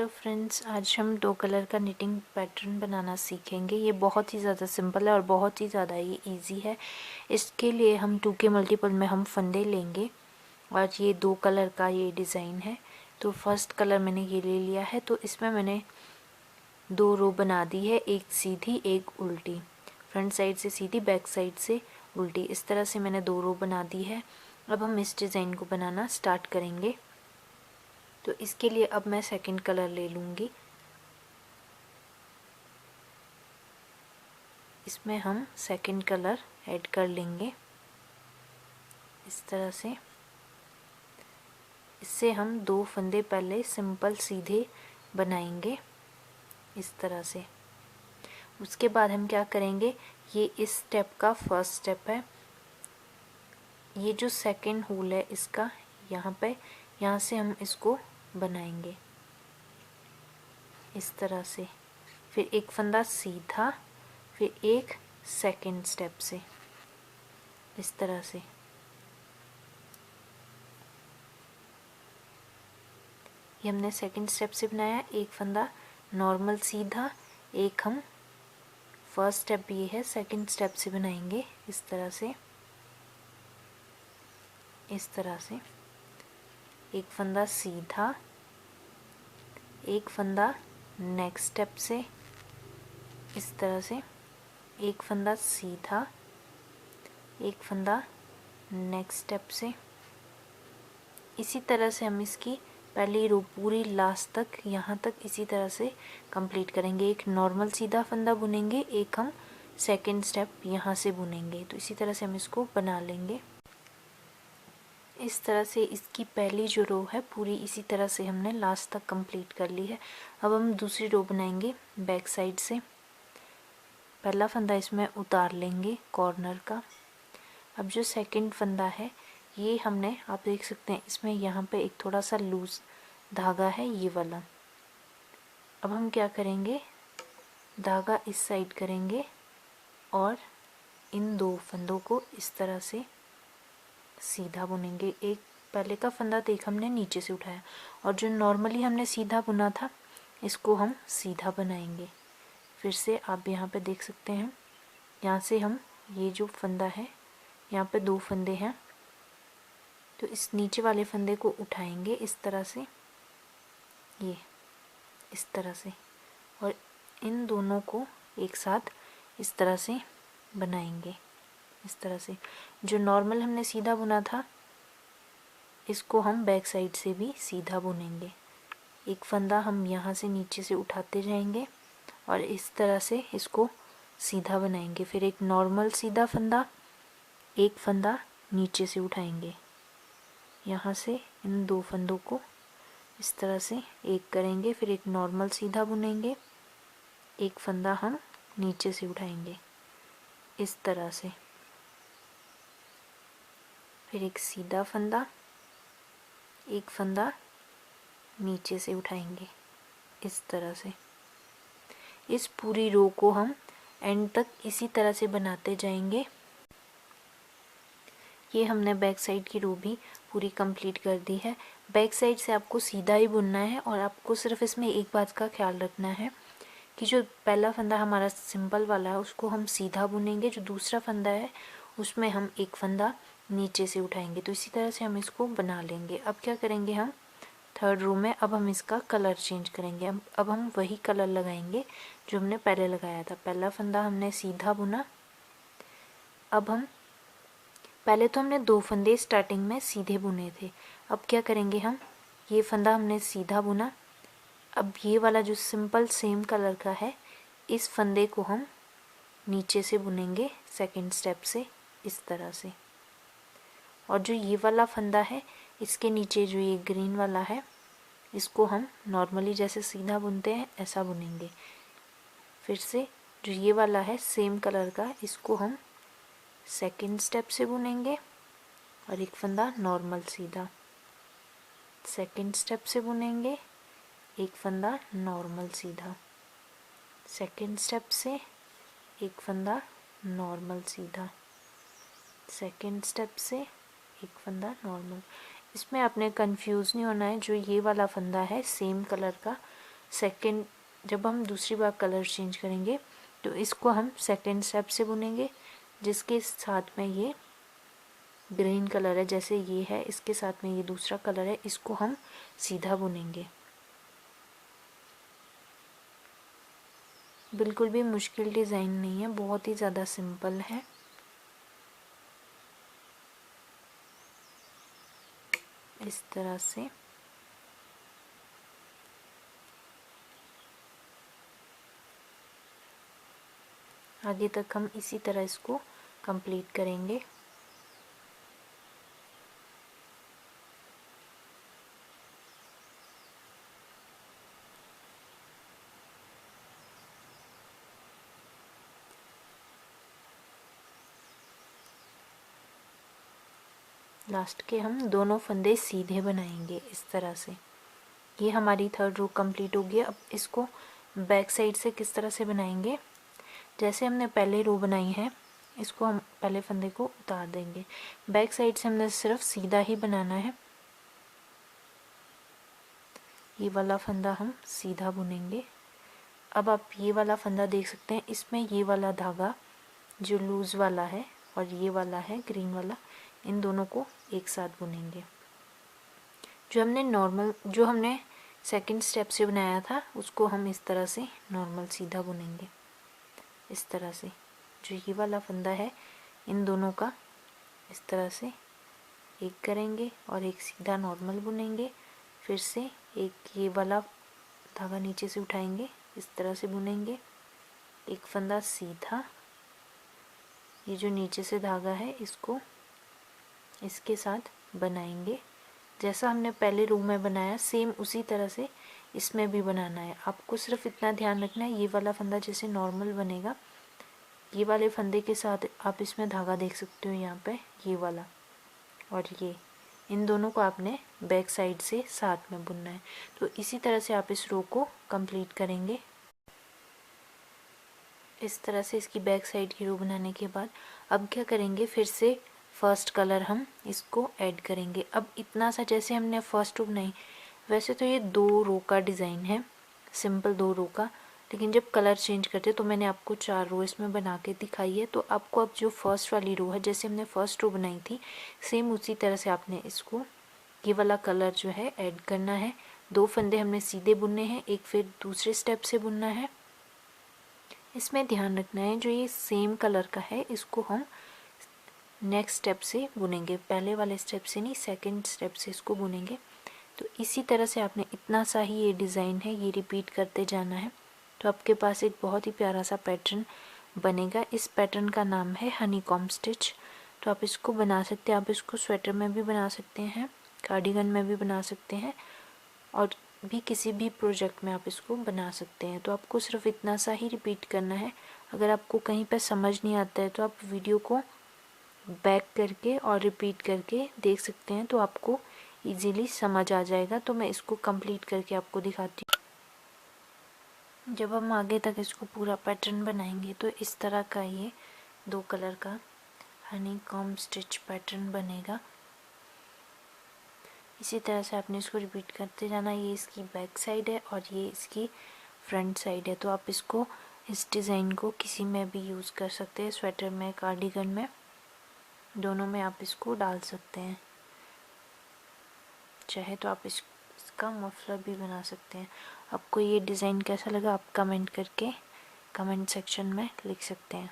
Hello friends, आज हम 2 colour का निटिंग पैटर्न बनाना सीखेंगे। ये बहुत ही ज़्यादा सिंपल है और बहुत ही ज़्यादा ये इजी है। इसके लिए हम 2 के मल्टीपल में हम फंदे लेंगे और ये 2 कलर का ये डिज़ाइन है। तो फर्स्ट कलर मैंने ये ले लिया है। तो इसमें मैंने 2 रो बना दी है, एक सीधी एक उल्टी। फ्रंट साइड से सीधी, बैक साइड से उल्टी। इस तरह से मैंने 2 रो बना दी है। अब हम इस डिज़ाइन को बनाना स्टार्ट करेंगे। तो इसके लिए अब मैं सेकंड कलर ले लूँगी। इसमें हम सेकंड कलर ऐड कर लेंगे इस तरह से। इससे हम 2 फंदे पहले सिंपल सीधे बनाएंगे इस तरह से। उसके बाद हम क्या करेंगे, ये इस स्टेप का फर्स्ट स्टेप है। ये जो सेकंड होल है इसका यहाँ से हम इसको बनाएंगे इस तरह से। फिर एक फंदा सीधा, फिर एक सेकंड स्टेप से इस तरह से। ये हमने सेकंड स्टेप से बनाया। एक फंदा नॉर्मल सीधा, एक हम फर्स्ट स्टेप ये है सेकंड स्टेप से बनाएंगे इस तरह से। एक फंदा सीधा, एक फंदा नेक्स्ट स्टेप से इस तरह से, एक फंदा सीधा, एक फंदा नेक्स्ट स्टेप से। इसी तरह से हम इसकी पहली रो पूरी लास्ट तक यहाँ तक इसी तरह से कंप्लीट करेंगे। एक नॉर्मल सीधा फंदा बुनेंगे, एक हम सेकंड स्टेप यहाँ से बुनेंगे। तो इसी तरह से हम इसको बना लेंगे। इस तरह से इसकी पहली जो रो है पूरी इसी तरह से हमने लास्ट तक कंप्लीट कर ली है। अब हम दूसरी रो बनाएंगे बैक साइड से। पहला फंदा इसमें उतार लेंगे कॉर्नर का। अब जो सेकंड फंदा है ये हमने, आप देख सकते हैं इसमें यहाँ पे एक थोड़ा सा लूज धागा है ये वाला। अब हम क्या करेंगे, धागा इस साइड करेंगे और इन 2 फंदों को इस तरह से सीधा बुनेंगे। एक पहले का फंदा तो एक हमने नीचे से उठाया और जो नॉर्मली हमने सीधा बुना था इसको हम सीधा बनाएंगे। फिर से आप यहाँ पे देख सकते हैं, यहाँ से हम ये जो फंदा है यहाँ पे 2 फंदे हैं, तो इस नीचे वाले फंदे को उठाएंगे इस तरह से, ये इस तरह से, और इन दोनों को एक साथ इस तरह से बनाएंगे इस तरह से। जो नॉर्मल हमने सीधा बुना था इसको हम बैक साइड से भी सीधा बुनेंगे। एक फंदा हम यहाँ से नीचे से उठाते जाएंगे और इस तरह से इसको सीधा बनाएंगे। फिर एक नॉर्मल सीधा फंदा, एक फंदा नीचे से उठाएंगे, यहाँ से इन 2 फंदों को इस तरह से एक करेंगे। फिर एक नॉर्मल सीधा बुनेंगे, एक फंदा हम नीचे से उठाएंगे इस तरह से। फिर एक सीधा फंदा, एक फंदा नीचे से उठाएंगे इस तरह से। इस पूरी रो को हम एंड तक इसी तरह से बनाते जाएंगे। ये हमने बैक साइड की रो भी पूरी कंप्लीट कर दी है। बैक साइड से आपको सीधा ही बुनना है और आपको सिर्फ इसमें एक बात का ख्याल रखना है कि जो पहला फंदा हमारा सिंपल वाला है उसको हम सीधा बुनेंगे, जो दूसरा फंदा है उसमें हम एक फंदा नीचे से उठाएंगे। तो इसी तरह से हम इसको बना लेंगे। अब क्या करेंगे, हम थर्ड रो में अब हम इसका कलर चेंज करेंगे। अब हम वही कलर लगाएंगे जो हमने पहले लगाया था। पहला फंदा हमने सीधा बुना। अब हम पहले तो हमने 2 फंदे स्टार्टिंग में सीधे बुने थे। अब क्या करेंगे, हम ये फंदा हमने सीधा बुना। अब ये वाला जो सिंपल सेम कलर का है इस फंदे को हम नीचे से बुनेंगे सेकंड स्टेप से इस तरह से। और जो ये वाला फंदा है इसके नीचे जो ये ग्रीन वाला है इसको हम नॉर्मली जैसे सीधा बुनते हैं ऐसा बुनेंगे। फिर से जो ये वाला है सेम कलर का इसको हम सेकंड स्टेप से बुनेंगे और एक फंदा नॉर्मल सीधा, सेकंड स्टेप से बुनेंगे, एक फंदा नॉर्मल सीधा, सेकंड स्टेप से एक फंदा नॉर्मल सीधा, सेकंड स्टेप से एक फंदा नॉर्मल। इसमें आपने कंफ्यूज नहीं होना है। जो ये वाला फंदा है सेम कलर का सेकंड जब हम दूसरी बार कलर चेंज करेंगे तो इसको हम सेकंड स्टेप से बुनेंगे, जिसके साथ में ये ग्रीन कलर है, जैसे ये है इसके साथ में ये दूसरा कलर है, इसको हम सीधा बुनेंगे। बिल्कुल भी मुश्किल डिज़ाइन नहीं है, बहुत ही ज़्यादा सिंपल है। इस तरह से आगे तक हम इसी तरह इसको कंप्लीट करेंगे। लास्ट के हम दोनों फंदे सीधे बनाएंगे इस तरह से। ये हमारी थर्ड रो कंप्लीट हो गई। अब इसको बैक साइड से किस तरह से बनाएंगे, जैसे हमने पहले रो बनाई है, इसको हम पहले फंदे को उतार देंगे। बैक साइड से हमने सिर्फ सीधा ही बनाना है। ये वाला फंदा हम सीधा बुनेंगे। अब आप ये वाला फंदा देख सकते हैं, इसमें ये वाला धागा जो लूज वाला है और ये वाला है ग्रीन वाला, इन दोनों को एक साथ बुनेंगे। जो हमने सेकंड स्टेप से बनाया था उसको हम इस तरह से नॉर्मल सीधा बुनेंगे। इस तरह से जो ये वाला फंदा है इन दोनों का इस तरह से एक करेंगे और एक सीधा नॉर्मल बुनेंगे। फिर से एक ये वाला धागा नीचे से उठाएंगे, इस तरह से बुनेंगे, एक फंदा सीधा, ये जो नीचे से धागा है इसको इसके साथ बनाएंगे। जैसा हमने पहले रो में बनाया सेम उसी तरह से इसमें भी बनाना है। आपको सिर्फ इतना ध्यान रखना है, ये वाला फंदा जैसे नॉर्मल बनेगा, ये वाले फंदे के साथ आप इसमें धागा देख सकते हो यहाँ पे, ये वाला और ये, इन दोनों को आपने बैक साइड से साथ में बुनना है। तो इसी तरह से आप इस रो को कंप्लीट करेंगे। इस तरह से इसकी बैक साइड की रो बनाने के बाद अब क्या करेंगे, फिर से फर्स्ट कलर हम इसको ऐड करेंगे। अब इतना सा जैसे हमने फर्स्ट रो बनाई, वैसे तो ये 2 रो का डिज़ाइन है, सिंपल 2 रो का, लेकिन जब कलर चेंज करते तो मैंने आपको 4 रो इसमें बना के दिखाई है। तो आपको अब जो फर्स्ट वाली रो है, जैसे हमने फर्स्ट रो बनाई थी सेम उसी तरह से आपने इसको ये वाला कलर जो है ऐड करना है। 2 फंदे हमने सीधे बुनने हैं, एक फिर दूसरे स्टेप से बुनना है। इसमें ध्यान रखना है जो ये सेम कलर का है इसको हम नेक्स्ट स्टेप से बुनेंगे, पहले वाले स्टेप से नहीं, सेकंड स्टेप से इसको बुनेंगे। तो इसी तरह से आपने इतना सा ही ये डिज़ाइन है ये रिपीट करते जाना है। तो आपके पास एक बहुत ही प्यारा सा पैटर्न बनेगा। इस पैटर्न का नाम है हनीकॉम्ब स्टिच। तो आप इसको बना सकते हैं, आप इसको स्वेटर में भी बना सकते हैं, कार्डिगन में भी बना सकते हैं और भी किसी भी प्रोजेक्ट में आप इसको बना सकते हैं। तो आपको सिर्फ इतना सा ही रिपीट करना है। अगर आपको कहीं पर समझ नहीं आता है तो आप वीडियो को बैक करके और रिपीट करके देख सकते हैं, तो आपको इजीली समझ आ जाएगा। तो मैं इसको कंप्लीट करके आपको दिखाती हूँ। जब हम आगे तक इसको पूरा पैटर्न बनाएंगे तो इस तरह का ये 2 कलर का हनीकॉम्ब स्टिच पैटर्न बनेगा। इसी तरह से आपने इसको रिपीट करते जाना। ये इसकी बैक साइड है और ये इसकी फ्रंट साइड है। तो आप इसको इस डिज़ाइन को किसी में भी यूज़ कर सकते हैं, स्वेटर में, कार्डिगन में, दोनों में आप इसको डाल सकते हैं। चाहे तो आप इसका मफलर भी बना सकते हैं। आपको ये डिज़ाइन कैसा लगा आप कमेंट करके कमेंट सेक्शन में लिख सकते हैं।